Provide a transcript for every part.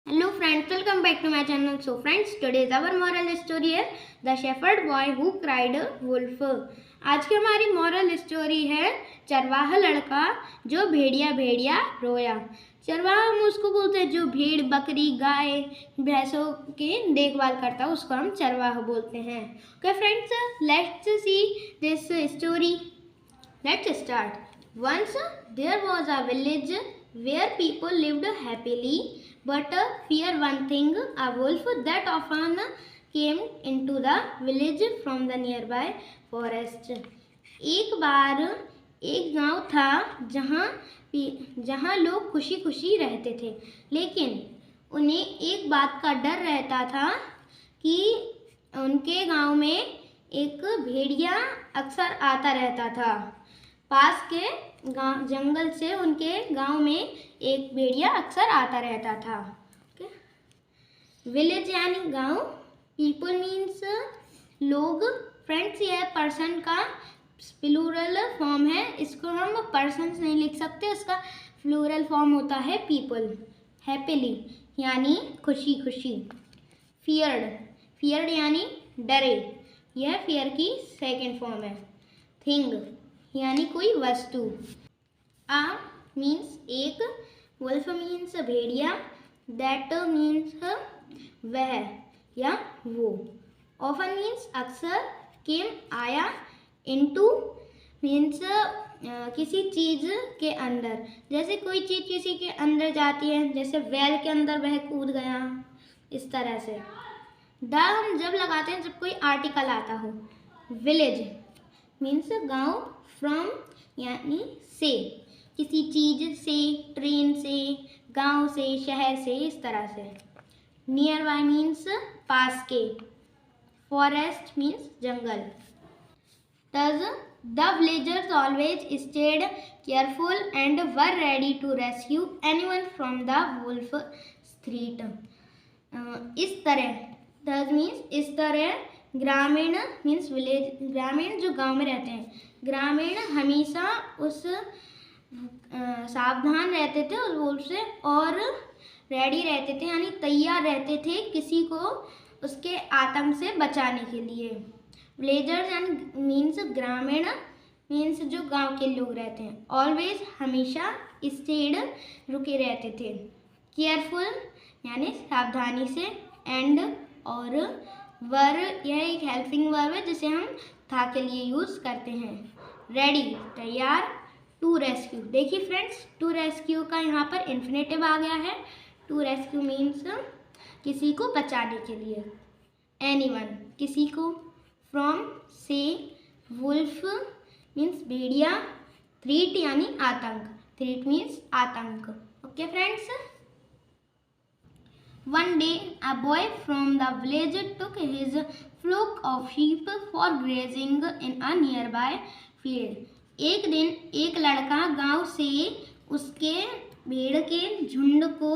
Hello friends, welcome back to my channel. So friends, today's our moral story है The Shepherd Boy Who Cried Wolf. आज की हमारी moral story है चरवाहा लड़का जो भेड़िया भेड़िया रोया। चरवाहा हम उसको बोलते हैं जो भेड़ बकरी गाय भैंसों की देखभाल करता है, उसको हम चरवाहा बोलते हैं। Okay friends, let's see this story. Let's start. Once there was a village where people lived happily. But fear one thing, a wolf that often came into the village from the nearby forest. एक बार एक गांव था जहां लोग खुशी खुशी रहते थे, लेकिन उन्हें एक बात का डर रहता था कि उनके गांव में एक भेड़िया अक्सर आता रहता था। पास के जंगल से उनके गांव में एक भेड़िया अक्सर आता रहता था। विलेज यानी गांव, पीपल मीन्स लोग, फ्रेंड्स यह पर्सन का प्लूरल फॉर्म है, इसको हम पर्सन्स नहीं लिख सकते, इसका प्लूरल फॉर्म होता है पीपल। हैप्पीली यानी खुशी खुशी। फियर्ड यानी डरे, यह फियर की सेकेंड फॉर्म है। थिंग यानी कोई वस्तु। आ मीन्स एक, वुल्फ मीन्स भेड़िया, दैट मीन्स वह या वो, ऑफन मीन्स अक्सर, केम आया, इनटू मीन्स किसी चीज़ के अंदर, जैसे कोई चीज़ किसी के अंदर जाती है, जैसे वेल के अंदर वह कूद गया, इस तरह से। द हम जब लगाते हैं जब कोई आर्टिकल आता हो। विलेज मीन्स गांव, फ्रॉम यानी से, किसी चीज़ से, ट्रेन से, गांव से, शहर से, इस तरह से। नियर बाय मीन्स पास के। Forest means jungle. Thus the villagers always stayed careful and were ready to rescue anyone from the wolf threat. इस तरह, thus means इस तरह, ग्रामीण मीन्स विलेज, ग्रामीण जो गांव में रहते हैं, ग्रामीण हमेशा उस सावधान रहते थे उस वुल्फ से और रेडी रहते थे यानी तैयार रहते थे किसी को उसके आतंक से बचाने के लिए। विलेजर्स एंड मीन्स ग्रामीण, मीन्स जो गांव के लोग रहते हैं। ऑलवेज हमेशा, स्टेड रुके रहते थे, केयरफुल यानी सावधानी से, एंड और वर यह एक हेल्पिंग वर्ब है जिसे हम था के लिए यूज़ करते हैं। रेडी तैयार, टू रेस्क्यू, देखिए फ्रेंड्स टू रेस्क्यू का यहाँ पर इन्फिनेटिव आ गया है। टू रेस्क्यू मीन्स किसी को बचाने के लिए। एनीवन किसी को, फ्रॉम से, वुल्फ मीन्स भेड़िया, थ्रीट यानी आतंक, थ्रीट मीन्स आतंक। Okay friends, one day a boy from the village took his flock of sheep for grazing in a nearby field. एक दिन एक लड़का गांव से उसके भेड़ के झुंड को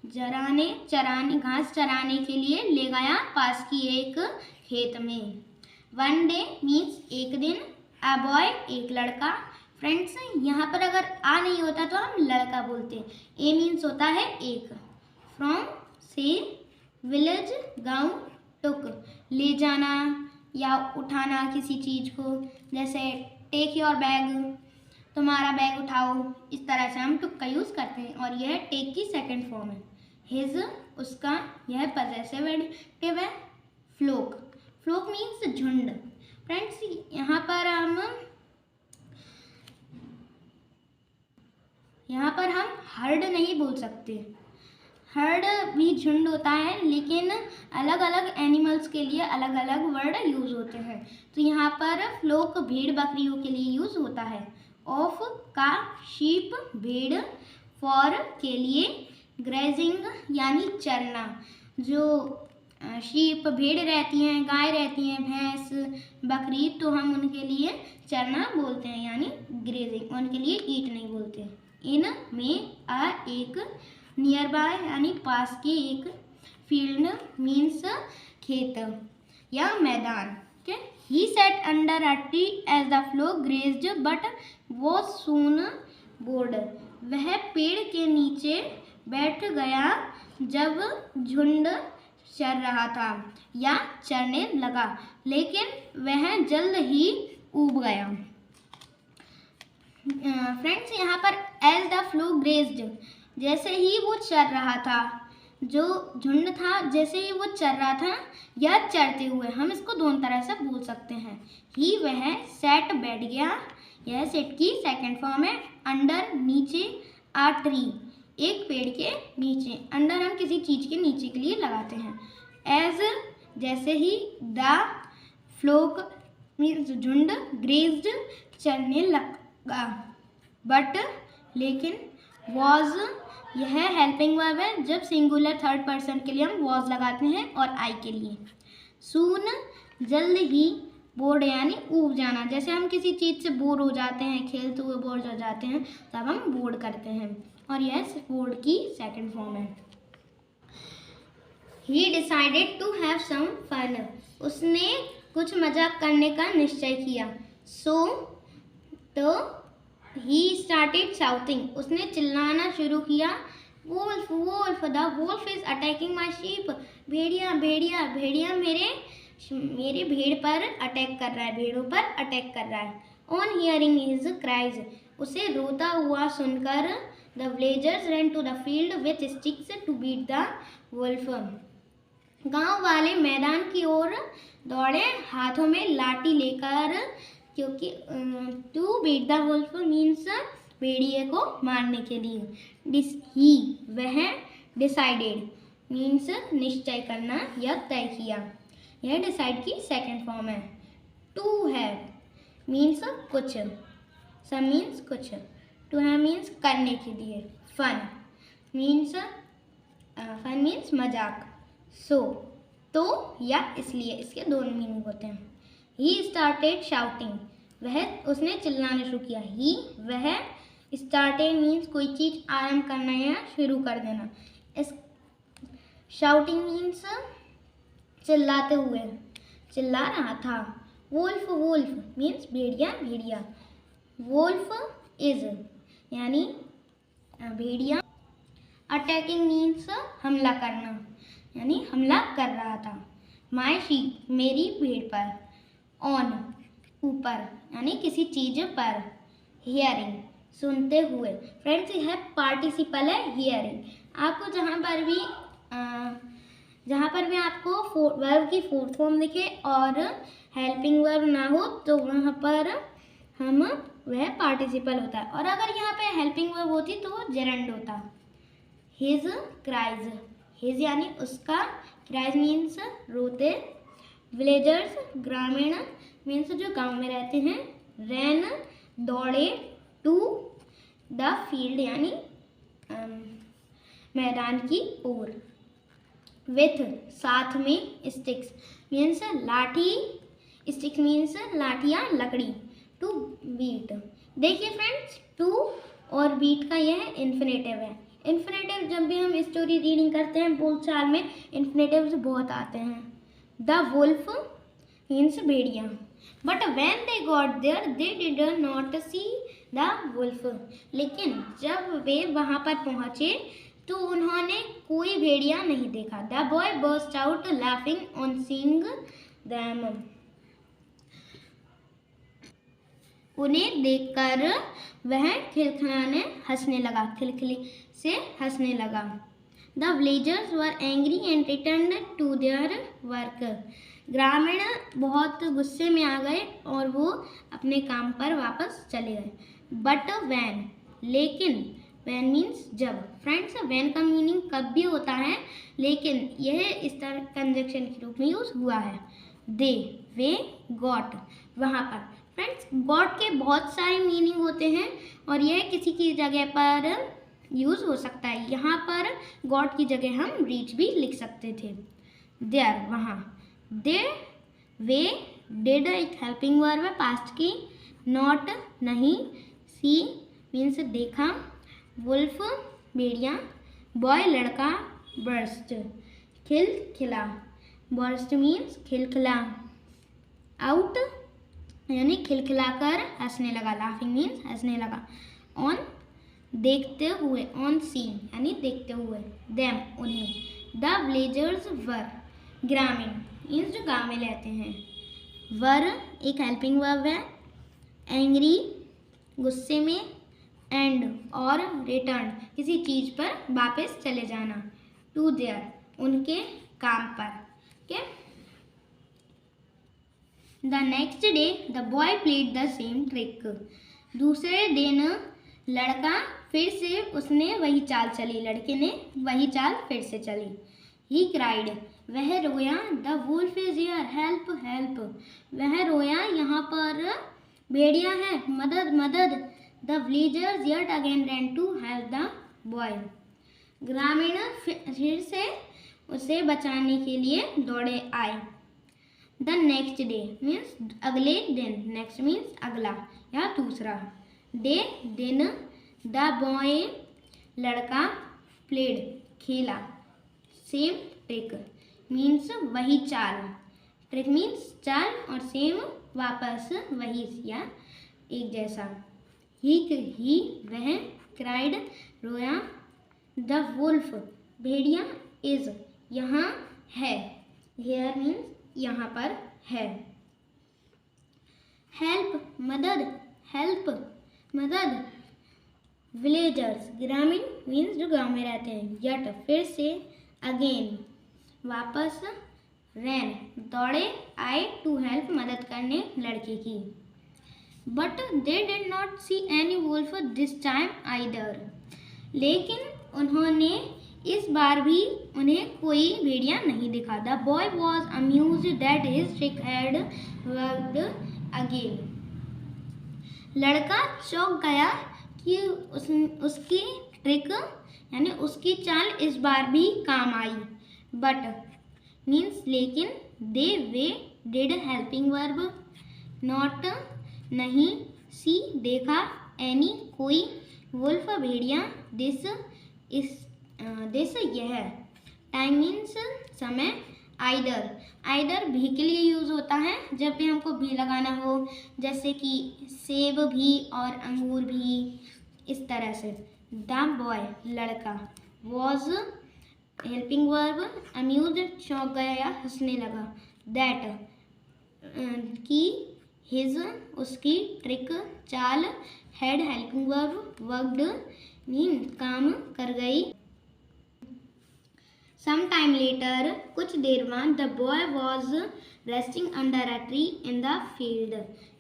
घास चराने के लिए ले गया पास की एक खेत में। वन डे मीन्स एक दिन, अ बॉय एक लड़का। फ्रेंड्स यहाँ पर अगर आ नहीं होता तो हम लड़का बोलते हैं। ए मीन्स होता है एक, फ्रॉम से, विलेज गांव, टुक ले जाना या उठाना किसी चीज़ को, जैसे टेक योर बैग, तुम्हारा बैग उठाओ, इस तरह से हम टुक का यूज़ करते हैं और यह टेक की सेकंड फॉर्म है। हिज उसका, यह पजेसिव एडजेक्टिव है। फ्लोक, फ्लोक मीन्स झुंड। फ्रेंड्स यहाँ पर हम हर्ड नहीं बोल सकते, हर्ड भी झुंड होता है लेकिन अलग अलग एनिमल्स के लिए अलग अलग वर्ड यूज़ होते हैं। तो यहाँ पर फ्लोक भेड़ बकरियों के लिए यूज़ होता है। ऑफ का शीप भेड़, फॉर के लिए, ग्रेजिंग यानी चरना, जो शीप भेड़ रहती हैं, गाय रहती हैं, भैंस बकरी, तो हम उनके लिए चरना बोलते हैं यानी ग्रेजिंग, उनके लिए ईट नहीं बोलते। इन में आ एक, नियर बाय यानी पास के एक, फील्ड मीन्स खेत या मैदान। He sat under a tree as the flock grazed but was soon bored, वह पेड़ के नीचे बैठ गया जब झुंड चर रहा था या चरने लगा, लेकिन वह जल्द ही ऊब गया। फ्रेंड्स, यहाँ पर एज द फ्लो ग्रेज्ड, जैसे ही वो चर रहा था, जो झुंड था जैसे ही वो चर रहा था या चरते हुए, हम इसको दोनों तरह से बोल सकते हैं। ही वह सेट बैठ गया, यह सेट की सेकंड फॉर्म है। अंडर नीचे, आ ट्री एक पेड़ के नीचे, अंडर हम किसी चीज के नीचे के लिए लगाते हैं। एज जैसे ही, द फ्लोक मीन्स झुंड, ग्रेज्ड चरने लगा, बट लेकिन, वॉज यह हेल्पिंग वर्ब है जब सिंगुलर थर्ड पर्सन के लिए हम वॉज लगाते हैं और आई के लिए। सून जल्द ही, बोर्ड यानी ऊब जाना, जैसे हम किसी चीज़ से बोर हो जाते हैं, खेलते हुए बोर हो जाते हैं, तब हम बोर्ड करते हैं, और यह बोर्ड की सेकंड फॉर्म है। He decided to have some fun, उसने कुछ मजाक करने का निश्चय किया। सो तो ही स्टार्टेड शाउटिंग, उसने चिल्लाना शुरू किया। Wolf wolf, the wolf is attacking my sheep, भेड़िया भेड़िया भेड़िया मेरे भेड़ पर अटैक कर रहा है, भेड़ों पर अटैक कर रहा है। ऑन हियरिंग हिज क्राइज, उसे रोता हुआ सुनकर, the villagers ran to the field with sticks to beat the wolf, गांव वाले मैदान की ओर दौड़े हाथों में लाठी लेकर, क्योंकि to beat the wolf means भेड़िए को मारने के लिए। ही वह, डिसाइडेड मीन्स निश्चय करना या तय किया, यह डिसाइड की सेकंड फॉर्म है। टू हैव मीन्स कुछ, सम मीन्स कुछ, टू हैव मीन्स करने के लिए। फन मीन्स मजाक। सो तो या इसलिए, इसके दोनों मीनिंग होते हैं। ही स्टार्टेड शाउटिंग, वह उसने चिल्लाना शुरू किया। ही वह, स्टार्टेड मीन्स कोई चीज़ आरंभ करना या शुरू कर देना। इस शाउटिंग मीन्स चिल्लाते हुए, चिल्ला रहा था। वोल्फ वोल्फ मीन्स भेड़िया भेड़िया। वोल्फ इज यानी भेड़िया। अटैकिंग मीन्स हमला करना, यानी हमला कर रहा था। माई शीप मेरी भेड़ पर। ऑन ऊपर यानी किसी चीज पर। हियरिंग सुनते हुए। फ्रेंड्स, यह पार्टिसिपल है हियरिंग। आपको जहाँ पर भी आपको वर्ब की फोर्थ फॉर्म दिखे और हेल्पिंग वर्ब ना हो तो वहाँ पर वह पार्टिसिपल होता है, और अगर यहाँ पे हेल्पिंग वर्ब होती तो वो जेरेंड होता। हिज क्राइज, हिज यानी उसका, क्राइज मीन्स रोते। विलेजर्स ग्रामीण मीन्स जो गांव में रहते हैं। रैन दौड़े। टू द फील्ड यानी मैदान की ओर। विथ साथ में। स्टिक्स मीन्स लाठी, स्टिक्स मीन्स लाठियाँ लकड़ी। टू बीट, देखिए फ्रेंड्स, टू और बीट का यह इन्फिनेटिव है। इन्फिनेटिव जब भी हम स्टोरी रीडिंग करते हैं बोलचाल में, इन्फिनेटिव्स बहुत आते हैं। द वुल्फ मीन्स भेड़िया। But when they got there they did not see the wolf, लेकिन जब वे वहाँ पर पहुँचे तो उन्होंने कोई भेड़िया नहीं देखा। The boy burst out laughing on seeing them, उन्हें देखकर वह खिलखिलाने हंसने लगा, खिलखिली से हंसने लगा। The villagers were angry and return to their work, ग्रामीण बहुत गुस्से में आ गए और वो अपने काम पर वापस चले गए। बट वैन, लेकिन, वैन मीन्स जब। फ्रेंड्स, वैन का मीनिंग कब भी होता है, लेकिन यह इस तरह कंजक्शन के रूप में यूज हुआ है। दे वे गॉट, वहाँ पर। फ्रेंड्स, गॉट के बहुत सारे मीनिंग होते हैं और यह किसी की जगह पर यूज हो सकता है। यहाँ पर गॉट की जगह हम रीच भी लिख सकते थे। देयर वहाँ। दे वे डिड एक हेल्पिंग वर्ब है पास्ट की। नॉट नहीं। सी मीन्स देखा। वुल्फ भेड़िया। बॉय लड़का। बर्स्ट खिलखिला, बर्स्ट मीन्स खिलखिला। आउट यानी खिलखिलाकर हंसने लगा, लाफिंग मीन्स हंसने लगा। ऑन देखते हुए, ऑन सीइंग यानी देखते हुए, देम उन्हें, द विलेजर्स वर, ग्रामीण मीन्स जो गाँव में रहते हैं, वर एक हेल्पिंग वर्ब है, एंग्री गुस्से में, एंड और रिटर्न किसी चीज़ पर वापस चले जाना, टू देयर उनके काम पर। Okay, the next day the boy played the same trick, दूसरे दिन लड़का फिर से उसने वही चाल चली, लड़के ने वही चाल फिर से चली। ही क्राइड वह रोया, the wolf is here help help, वह रोया यहाँ पर भेड़िया है, मदद मदद। The villagers yet again ran to help the boy, ग्रामीण फिर से उसे बचाने के लिए दौड़े आए। द नेक्स्ट डे मीन्स अगले दिन, नेक्स्ट मीन्स अगला या दूसरा, डे दिन, द बॉय लड़का, प्लेड खेला, सेम ट्रिक मीन्स वही चाल, ट्रिक मीन्स चाल और सेम वापस वही या एक जैसा। ही वह, क्राइड रोया, द वुल्फ भेड़िया, इज यहाँ है, हियर मीन्स यहाँ पर है। हेल्प मदद, हेल्प मदद, विलेजर्स ग्रामीण मीन्स जो गांव में रहते हैं, यट फिर से, अगेन वापस, रैन दौड़े, आए टू हेल्प मदद करने लड़के की। But they did not see any wolf this time either, लेकिन उन्होंने इस बार भी उन्हें कोई भेड़िया नहीं दिखा। The boy was amused that his trick had worked again, लड़का चौंक गया कि उसकी ट्रिक यानी उसकी चाल इस बार भी काम आई। बट मीन्स लेकिन, दे वे, डिड हेल्पिंग वर्ब, नॉट नहीं, सी देखा, एनी कोई, वुल्फ भेड़िया, दिस दिस यह, टाइम मीन्स समय, आइदर आइदर भी के लिए यूज होता है जब भी हमको भी लगाना हो, जैसे कि सेब भी और अंगूर भी, इस तरह से। द बॉय लड़का, वॉज हेल्पिंग वर्ब, अम्यूज चौंक गया या हंसने लगा, दैट कि, हिज उसकी, ट्रिक चाल, had helping verb, worked mean काम कर गई। सम टाइम लेटर कुछ देर बाद, the boy was resting under a tree in the field,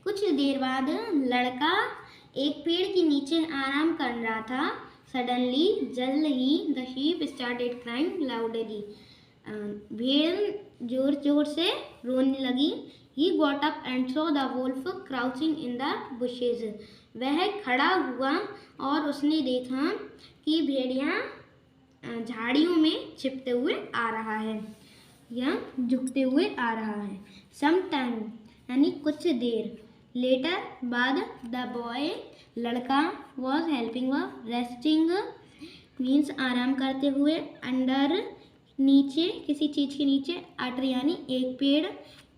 कुछ देर बाद लड़का एक पेड़ के नीचे आराम कर रहा था। सडनली जल्द ही, the sheep started crying loudly, भेड़ जोर जोर से रोने लगी। He got up and saw the wolf crouching in the bushes, वह खड़ा हुआ और उसने देखा कि भेड़िया झाड़ियों में छिपते हुए आ रहा है या झुकते हुए आ रहा है। सम टाइम यानी कुछ देर, लेटर बाद, द बॉय लड़का, was helping verb, resting means आराम करते हुए, अंडर नीचे किसी चीज़ के नीचे, अ ट्री यानी एक पेड़,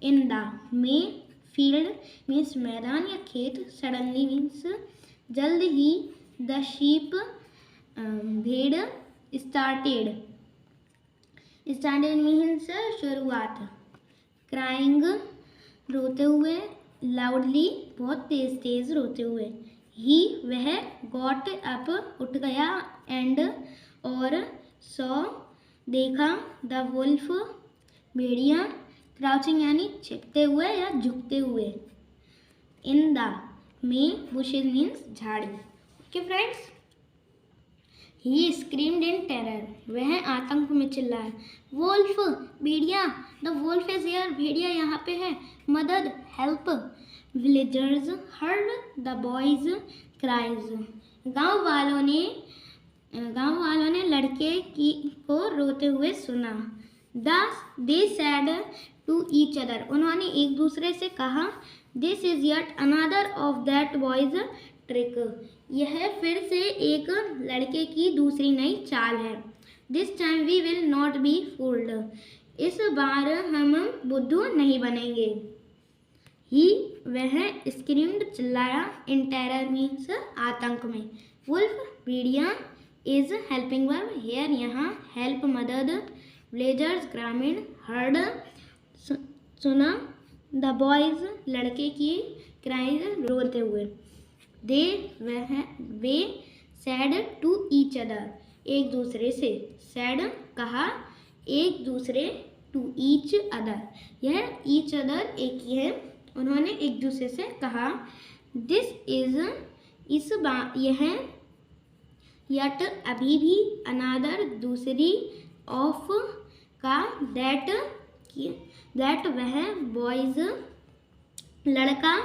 इन द में, फील्ड मीन्स मैदान या खेत, सडनली मीन्स जल्द ही, द शीप भेड़, स्टार्टेड मीन्स शुरुआत, क्राइंग रोते हुए, लाउडली बहुत तेज तेज रोते हुए, ही वह, गॉट अप उठ गया, एंड और, सॉ देखा, द वुल्फ भेड़िया, क्राउचिंग यानी छिपते हुए या झुकते हुए, इन द में, बुशेस मीन्स झाड़ी। Okay friends, he screamed in terror, वह आतंक में चिल्लाया, वुल्फ भेड़िया, द वुल्फ इज हियर, भेड़िया यहाँ पे है, मदद help. Villagers heard the boy's cries, गांव वालों ने लड़के को रोते हुए सुना। They said to each other, उन्होंने एक दूसरे से कहा, this is yet another of that boy's trick, यह फिर से एक लड़के की दूसरी नई चाल है। This time we will not be fooled, इस बार हम बुद्धू नहीं बनेंगे। ही वह, स्क्रीम्ड चिल्लाया, इन टेरर मीन्स आतंक में, वुल्फ भेड़िया इज हेल्पिंग वर्ब हेयर, यहाँ हेल्प मदद। विलेजर्स ग्रामीण हर्ड सुना। द बॉयज लड़के की क्राइज रोते हुए। दे वे सैड टू ईच अदर एक दूसरे से। सैड कहा, एक दूसरे, टू ईच अदर यह ईच अदर एक ही है, उन्होंने एक दूसरे से कहा। दिस इज इस बार यह, यट अभी भी, अनादर दूसरी, ऑफ का, दैट वह, बॉयज लड़का,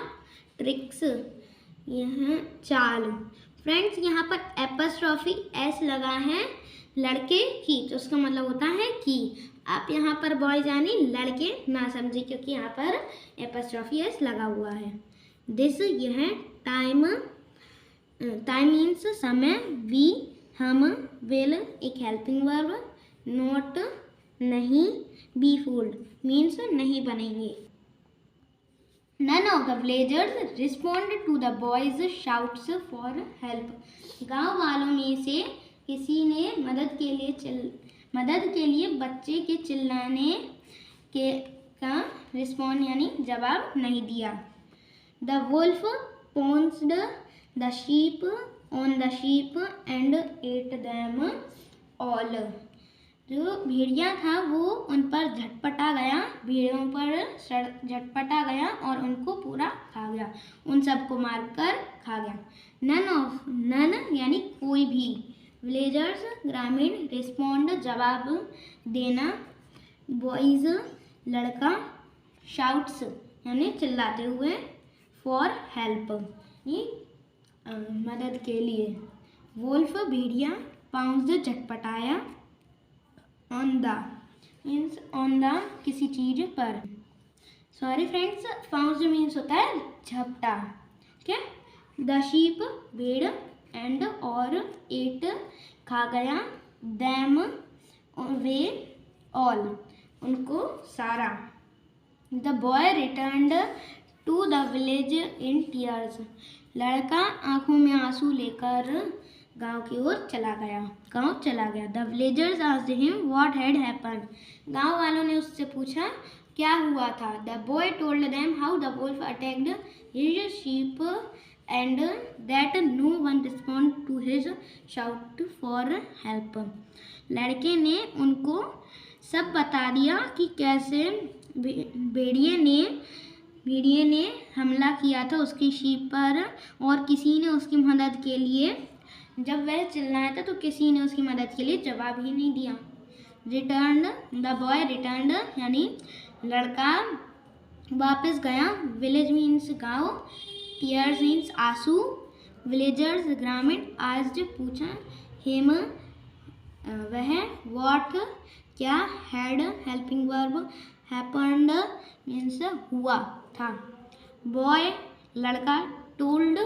ट्रिक्स यह चाल। फ्रेंड्स यहाँ पर एपस्ट्रॉफी एस लगा है लड़के की, तो उसका मतलब होता है कि। आप यहाँ पर बॉयज यानी लड़के ना समझे क्योंकि यहाँ पर एपस्ट्रॉफी एस लगा हुआ है। दिस यह, टाइम मीन्स समय, वी हम, विल एक हेल्पिंग वर्ब, नोट नहीं, बी फूल्ड मीन्स नहीं बनेंगे। None of the villagers responded to the boys' shouts for help. गांव वालों में से किसी ने मदद के लिए बच्चे के चिल्लाने का रिस्पॉन्ड यानी जवाब नहीं दिया। The wolf pounced the sheep on the sheep and ate them all. जो भेड़िया था वो उन पर झटपटा गया, भेड़ों पर झटपटा गया और उनको पूरा खा गया, उन सबको मारकर खा गया। नन यानी कोई भी। विलेजर्स ग्रामीण, रिस्पॉन्ड जवाब देना, बॉयज लड़का, शाउट्स यानी चिल्लाते हुए, फॉर हेल्प मदद के लिए। वुल्फ भेड़िया, पाउंस्ड झटपटाया, on the means on the किसी चीज पर। सॉरी फ्रेंड्स, पाउंस्ड मीन्स होता है झपटा, ठीक है। द शीप भेड़, एंड और, एट खा गया, दैम वे, ऑल उनको सारा। The boy returned to the village in tears लड़का आंखों में आंसू लेकर गांव की ओर चला गया। The villagers asked him what had happened गांव वालों ने उससे पूछा क्या हुआ था। The boy told them how the wolf attacked his sheep and that no one respond to his shout for help. लड़के ने उनको सब बता दिया कि कैसे भेड़िए ने हमला किया था उसकी शीप पर और किसी ने उसकी मदद के लिए, जब वह चिल्लाया था तो किसी ने उसकी मदद के लिए जवाब ही नहीं दिया। रिटर्न, द बॉय रिटर्न यानी लड़का वापस गया। विलेज मीन्स गाँव, टीयर्स मीन्स आंसू। विलेजर्स ग्रामीण, आस्क्ड पूछा, हिम वह, व्हाट क्या, had helping verb, happened means हुआ था। बॉय लड़का, टोल्ड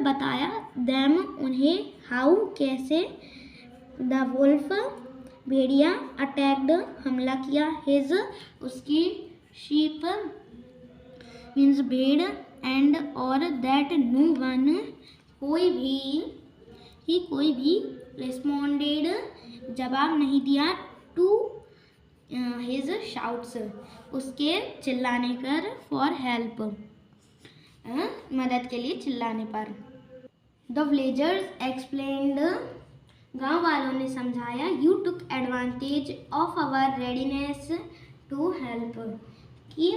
बताया, देम उन्हें, हाउ कैसे, द वुल्फ भेड़िया, अटैक्ड हमला किया, हिज उसकी, शीप मीन्स भेड़, एंड और, दैट नो वन कोई भी रिस्पॉन्डेड जवाब नहीं दिया, टू हिज शाउट्स उसके चिल्लाने पर, फॉर हेल्प मदद के लिए चिल्लाने पर। द विलेजर्स एक्सप्लेन्ड गांव वालों ने समझाया, you took advantage of our readiness to help कि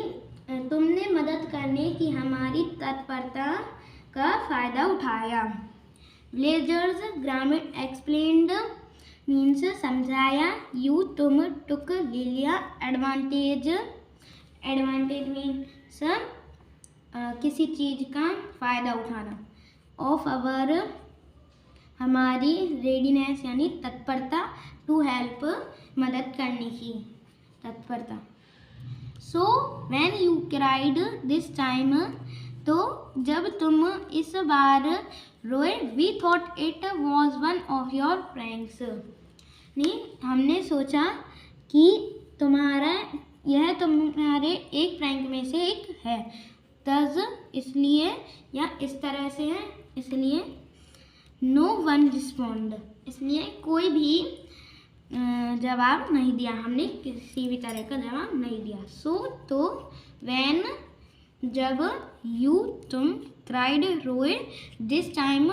तुमने मदद करने की हमारी तत्परता का फ़ायदा उठाया। विलेजर्स ग्रामीण एक्सप्लेन्ड मीन्स समझाया, यू तुम, टुक लिया, एडवांटेज मीन्स किसी चीज़ का फ़ायदा उठाना, ऑफ अवर हमारी, रेडीनेस यानी तत्परता, टू हेल्प मदद करने की तत्परता। So when you cried this time तो जब तुम इस बार रोए, we thought it was one of your pranks नहीं, हमने सोचा कि यह तुम्हारे एक प्रैंक में से एक है। तज इसलिए या इस तरह से है इसलिए, नो वन रिस्पॉन्ड, इसलिए कोई भी जवाब नहीं दिया, हमने किसी भी तरह का जवाब नहीं दिया। सो तो व्हेन जब यू तुम क्राइड रोए दिस टाइम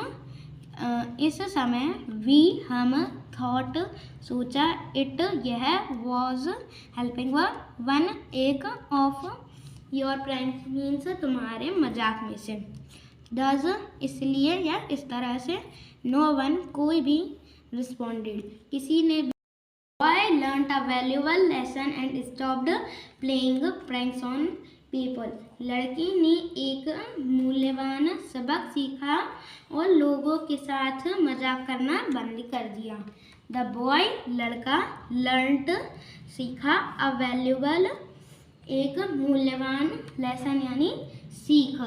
इस समय वी हम थॉट सोचा इट यह वॉज हेल्पिंग वन एक ऑफ योर प्रैंक मीन्स तुम्हारे मजाक में से। डज इसलिए या इस तरह से, नो वन कोई भी, रिस्पॉन्डेड किसी ने, boy learned a valuable lesson and stopped playing pranks on people, लड़की ने एक मूल्यवान सबक सीखा और लोगों के साथ मजाक करना बंद कर दिया। द बॉय लड़का, लर्नड सीखा, अ वैल्यूएबल एक मूल्यवान, लेसन यानी सीख,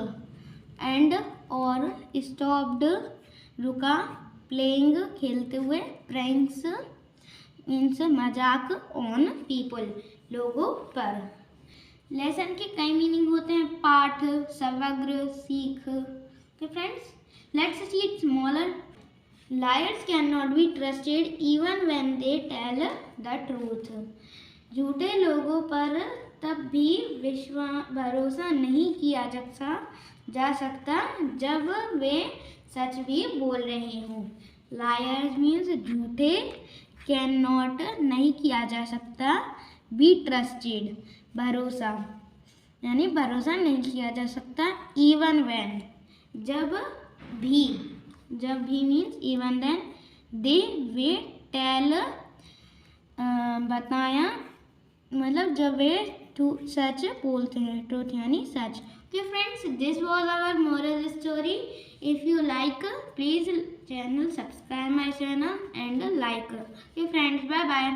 एंड और स्टॉप्ड रुका, प्लेइंग खेलते हुए, प्रैंक्स मीन्स मजाक, ऑन पीपल लोगों पर। लेसन के कई मीनिंग होते हैं, पाठ, समग्र, सीख। तो friends let's see it smaller. Liars can not be trusted even when they tell the truth, झूठे लोगों पर तब भी भरोसा नहीं किया जा सकता जब वे सच भी बोल रहे हों। लायर्स मीन्स झूठे, कैन नॉट नहीं किया जा सकता, बी ट्रस्टेड भरोसा यानी भरोसा नहीं किया जा सकता, इवन व्हेन जब भी मीन्स इवन देन, दे वे टेल बताया मतलब जब वे सच बोलते हैं, ट्रूथ यानी सच। तो friends this was our moral story. If you like please channel subscribe my channel and like. Okay friends, bye bye.